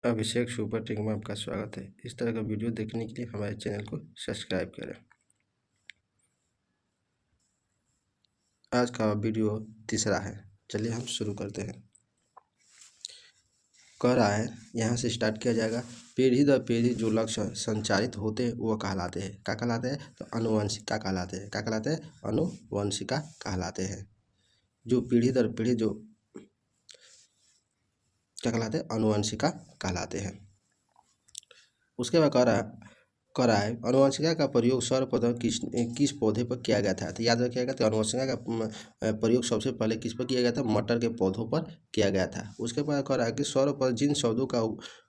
अभिषेक super take में आपका स्वागत है। इस तरह का वीडियो देखने के लिए हमारे चैनल को सब्सक्राइब करें। आज का वीडियो तीसरा है। चलिए हम शुरू करते हैं। कह रहा है, यहाँ से स्टार्ट किया जाएगा। पीढ़ी दर पीढ़ी जो लक्ष्य संचारित होते हैं वो कहलाते हैं, क्या कहलाते हैं? तो अनुवंशिका कहलाते हैं। क्या कहलाते हैं? अनुवंशिका कहलाते हैं। जो पीढ़ी दर पीढ़ी जो क्या कहलाते हैं? अनुवंशिका कहलाते हैं। उसके बाद कह रहा है अनुवंशिका का प्रयोग सर्वप्रथम किस पौधे पर किया गया था? तो याद रखिएगा, तो अनुवंशिका का प्रयोग सबसे पहले किस पर किया गया था? मटर के पौधों पर किया गया था। उसके बाद कह रहा है कि सर्वप्रथम जिन शब्दों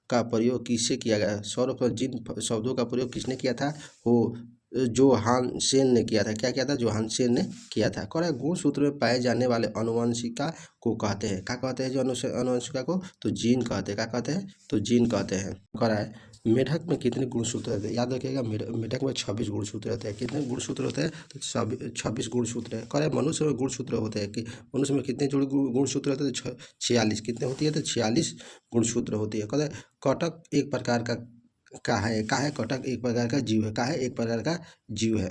का प्रयोग किससे किया गया? सर्वप्रथम जिन शब्दों का प्रयोग किसने किया था? वो जो हान सेन ने किया था। क्या किया था? जो हान सेन ने किया था। कह रहा है गुणसूत्र में पाए जाने वाले अनुवंशिका को कहते हैं। क्या कहते हैं? जो अनुवंशिका को तो जीन कहते हैं। क्या कहते हैं? तो जीन कहते हैं। कह रहा है मेढक में कितने गुणसूत्र रहते हैं? याद रखिएगा, मेढक में 26 गुणसूत्र रहते हैं। कितने गुणसूत्र होते हैं? तो 26 गुणसूत्र है। कह रहे मनुष्य में गुणसूत्र होते हैं कि मनुष्य में कितने जोड़ी गुणसूत्र होते हैं? तो 46। कितने होती है? तो 46 गुणसूत्र होती है। कहते हैं कटक एक प्रकार का है। का है? कटक एक प्रकार का जीव है। का है? एक प्रकार का जीव है।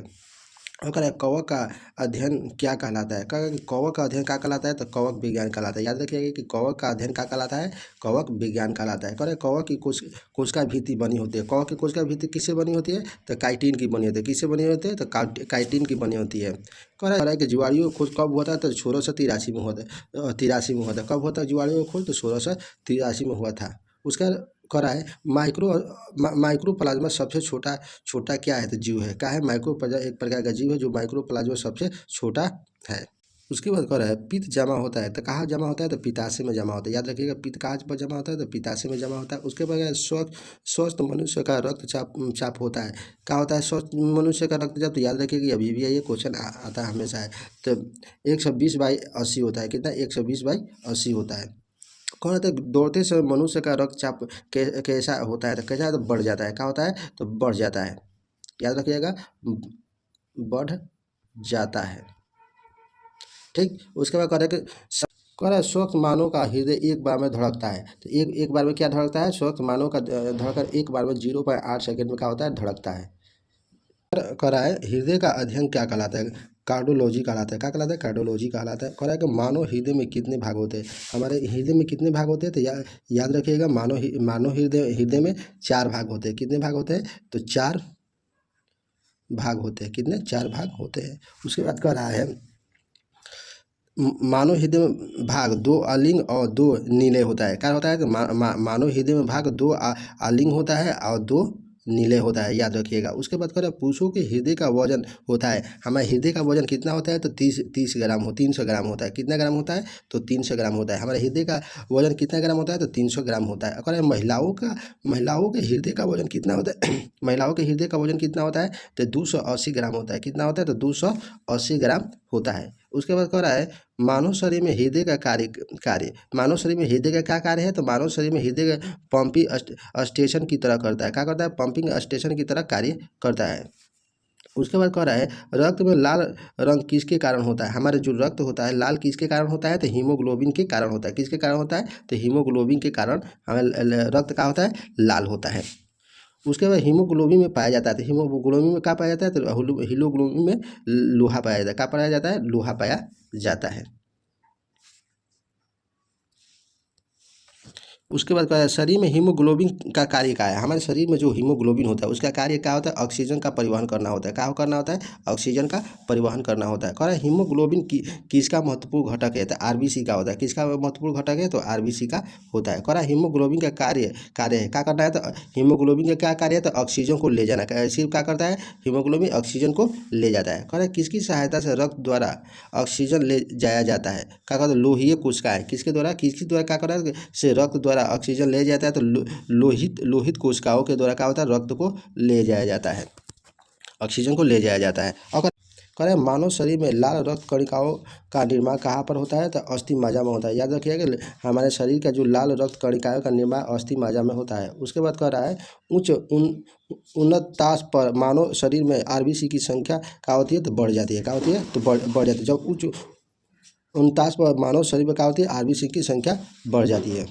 और कह रहा है कवक का अध्ययन क्या कहलाता है? कवक का अध्ययन क्या कहलाता है? तो कवक विज्ञान कहलाता है। याद रखिएगा कि कवक का अध्ययन क्या कहलाता है? कवक विज्ञान कहलाता है। कह रहे कवक की कोशिका भित्ति बनी होती है। कवक की कोशिका भित्ति किससे बनी होती है? तो काइटिन की बनी होती है। किससे बनी होती है? तो काइटिन की बनी होती है। कह रहा है कि जीवाणुओं की खोज कब होता है? तो 1683 में होता है। 83 में होता है। कब होता है जीवाणुओं की खोज? तो 1683 में हुआ था। उसका कह रहा है माइक्रोप्लाज्मा सबसे छोटा क्या है? तो जीव है। क्या है? माइक्रोप्लाज्मा एक प्रकार का जीव है जो माइक्रोप्लाज्मा सबसे छोटा है। उसके बाद कह रहा है पित्त जमा होता है। तो कहाँ जमा होता है? तो पित्ताशय में जमा होता है। याद रखिएगा, पित्त कहाँ पर जमा होता है? तो पित्ताशय में जमा होता है। उसके बाद स्वस्थ मनुष्य का रक्तचाप होता है। क्या होता है स्वस्थ मनुष्य का रक्तचाप? तो याद रखिएगा, अभी भी ये क्वेश्चन आता है हमेशा है। तो 120/80 होता है। कितना? 120/80 होता है। कौन होता है? दौड़ते समय मनुष्य का रक्तचाप कैसा होता है? तो कैसा? तो बढ़ जाता है। क्या होता है? तो बढ़ जाता है। याद रखिएगा, बढ़ जाता है। ठीक। उसके बाद कह रहे कि कह रहा है स्वस्थ मानव का हृदय एक बार में धड़कता है। तो एक बार में क्या धड़कता है? स्वस्थ मानव का धड़कन एक बार में 0.8 सेकंड में क्या होता है? धड़कता है। कह रहा है हृदय का अध्ययन क्या कहलाता है? कार्डियोलॉजी कहलाता है। क्या कहलाता है? कार्डियोलॉजी कहलाता है। कह रहा है कि मानव हृदय में कितने भाग होते हैं? हमारे हृदय में कितने भाग होते हैं? तो याद रखिएगा, मानव हृदय में 4 भाग होते हैं। कितने भाग होते हैं? तो 4 भाग होते हैं। कितने? 4 भाग होते हैं। उसके बाद कह रहा है मानव हृदय में भाग 2 अलिंग और 2 नीले होता है। क्या होता है? कि मानव हृदय में भाग 2 अलिंग होता है और 2 नीले होता है। याद रखिएगा। उसके बाद करें पुरुषों के हृदय का वजन होता है। हमारे हृदय का वजन कितना होता है? तो 30 ग्राम 300 ग्राम होता है। कितना ग्राम होता है? तो 300 ग्राम होता है। हमारे हृदय का वजन कितना ग्राम होता है? तो 300 ग्राम होता है। अगर महिलाओं के हृदय का वजन कितना होता है? महिलाओं के हृदय का वजन कितना होता है? तो 280 ग्राम होता है। कितना होता है? तो 280 ग्राम होता है। उसके बाद कह रहा है मानव शरीर में हृदय का कार्य मानव शरीर में हृदय का क्या कार्य है? तो मानव शरीर में हृदय पंपिंग स्टेशन की तरह करता है। क्या करता है? पंपिंग स्टेशन की तरह कार्य करता है। उसके बाद कह रहा है रक्त में लाल रंग किसके कारण होता है? हमारे जो रक्त होता है लाल किसके कारण होता है? तो हीमोग्लोबिन के कारण होता है। किसके कारण होता है? तो हीमोग्लोबिन के कारण हमें रक्त का होता है लाल होता है। उसके बाद हीमोग्लोबिन में पाया जाता है। तो हीमोग्लोबिन में क्या पाया जाता है? तो हीमोग्लोबिन में लोहा पाया जाता है। क्या पाया जाता है? लोहा पाया जाता है। उसके बाद क्या है शरीर में हीमोग्लोबिन का कार्य क्या है? हमारे शरीर में जो हीमोग्लोबिन होता है उसका कार्य क्या होता है? ऑक्सीजन का परिवहन करना होता है। क्या करना होता है? ऑक्सीजन का परिवहन करना होता है। कह रहा है हीमोग्लोबिन किसका महत्वपूर्ण घटक है? तो आरबीसी का होता है। किसका महत्वपूर्ण घटक है? तो आरबीसी का होता है। कह रहा है हीमोग्लोबिन का कार्य है क्या करना है? तो हीमोग्लोबिन का क्या कार्य है? तो ऑक्सीजन को ले जाना। सिर्फ क्या करता है? हीमोग्लोबिन ऑक्सीजन को ले जाता है। कह रहा है किसकी सहायता से रक्त द्वारा ऑक्सीजन ले जाया जाता है? क्या कहते हैं? लोहीय कोशिकाएं किसके द्वारा क्या कर रहा है? से रक्त द्वारा ऑक्सीजन ले जाता है। तो लोहित कोशिकाओं के द्वारा क्या होता है? रक्त को ले जाया जाता है, ऑक्सीजन को ले जाया जाता है। और कह रहे हैं मानव शरीर में लाल रक्त कणिकाओं का निर्माण कहाँ पर होता है? तो अस्थि मज्जा में होता है। याद रखिएगा कि हमारे शरीर का जो लाल रक्त कणिकाओं का निर्माण अस्थि मज्जा में होता है। उसके बाद कह रहा है उच्च उन्नतास पर मानव शरीर में आरबीसी की संख्या क्या होती है? तो बढ़ जाती है। क्या होती है? तो बढ़ जाती है। जब उच्च उनतास पर मानव शरीर में क्या होती है? आरबीसी की संख्या बढ़ जाती है।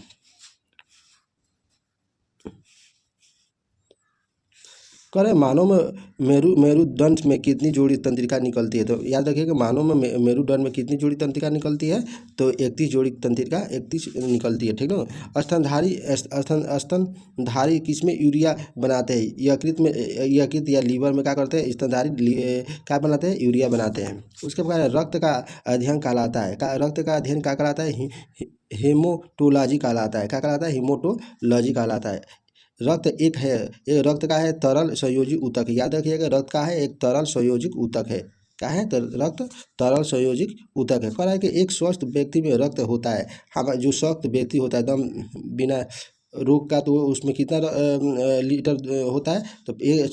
कह रहे मानव में मेरुदंड में कितनी जोड़ी तंत्रिका निकलती है। तो याद रखिए कि मानव में मेरुदंड में कितनी जोड़ी तंत्रिका निकलती है, तो 31 जोड़ी तंत्रिका 31 निकलती है, ठीक ना। स्तनधारी किसमें यूरिया बनाते हैं, यकृत या लीवर में क्या करते हैं, स्तनधारी क्या बनाते हैं, यूरिया बनाते हैं। उसके बाद रक्त का अध्ययन कहलाता है, रक्त का अध्ययन क्या कहलाता है, हेमोटोलॉजी कहलाता है। क्या कहलाता है, हेमोटोलॉजी कहलाता है। रक्त एक है, ये रक्त का है तरल संयोजी ऊतक। याद रखिएगा रक्त का है एक तरल संयोजित ऊतक है। क्या है, रक्त तरल संयोजित ऊतक है। कह रहा है कि एक स्वस्थ व्यक्ति में रक्त होता है, हम जो स्वस्थ व्यक्ति होता है एकदम बिना रोग का, तो उसमें कितना लीटर होता है, तो ये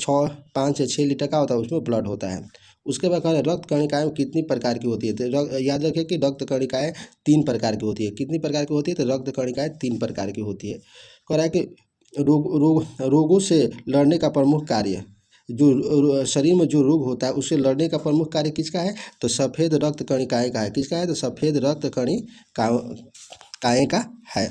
5 से 6 लीटर का होता है, उसमें ब्लड होता है। उसके बाद कह रहे हैं रक्त कणिकाएं कितनी प्रकार की होती है। तो याद रखिए कि रक्त कणिकाएं 3 प्रकार की होती है। कितनी प्रकार की होती है, तो रक्त कणिकाएं 3 प्रकार की होती है। कह रहा है कि रोगों से लड़ने का प्रमुख कार्य, जो शरीर में जो रोग होता है उससे लड़ने का प्रमुख कार्य किसका है, तो सफ़ेद रक्त कणिकाएं का है। किसका है, तो सफ़ेद रक्त कणिकाएं का है।